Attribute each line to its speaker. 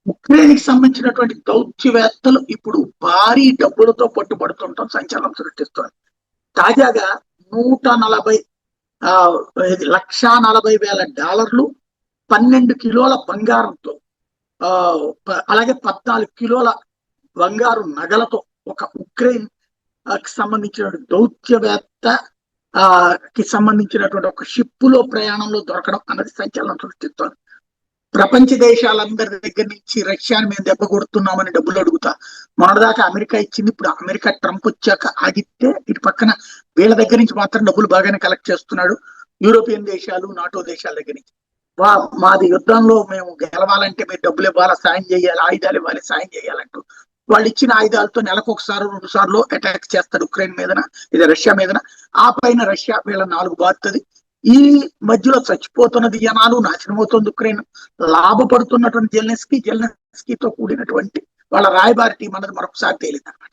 Speaker 1: Ukraine కి సంబంధించినటువంటి దౌత్యవేత్తలు ఇప్పుడు భారీ డబ్బులతో పట్టుబడుతుంటాం సంచలనం సృష్టిస్తుంది. తాజాగా 140 $1,40,000 12 కిలోల బంగారంతో అలాగే 14 కిలోల బంగారు నగలతో ఒక ఉక్రెయిన్ కి సంబంధించిన దౌత్యవేత్త కి సంబంధించినటువంటి ఒక షిప్పులో ప్రయాణంలో దొరకడం అన్నది సంచలనం సృష్టిస్తోంది. ప్రపంచ దేశాలందరి దగ్గర నుంచి రష్యాని మేము దెబ్బ కొడుతున్నామని డబ్బులు అడుగుతా మొన్నటిదాకా అమెరికా ఇచ్చింది, ఇప్పుడు అమెరికా ట్రంప్ వచ్చాక ఆగితే ఇటు పక్కన వీళ్ళ దగ్గర నుంచి మాత్రం డబ్బులు బాగానే కలెక్ట్ చేస్తున్నాడు. యూరోపియన్ దేశాలు, నాటో దేశాల దగ్గర నుంచి మాది యుద్ధంలో మేము గెలవాలంటే మీరు డబ్బులు ఇవ్వాలి, సాయం చేయాలి, ఆయుధాలు ఇవ్వాలి, సాయం చేయాలంటూ వాళ్ళు ఇచ్చిన ఆయుధాలతో నెలకు ఒకసారి 2 సార్లు అటాక్ చేస్తారు ఉక్రెయిన్ మీదన, ఇది రష్యా మీదన. ఆ పైన రష్యా వీళ్ళ 4 బారుతుంది. ఈ మధ్యలో చచ్చిపోతున్నది జనాలు, నాశనమవుతుంది ఉక్రెయిన్. లాభపడుతున్నటువంటి జెలెన్స్కీతో కూడినటువంటి వాళ్ళ రాయబారి టీం అన్నది మరొకసారి తేలిందన్నమాట.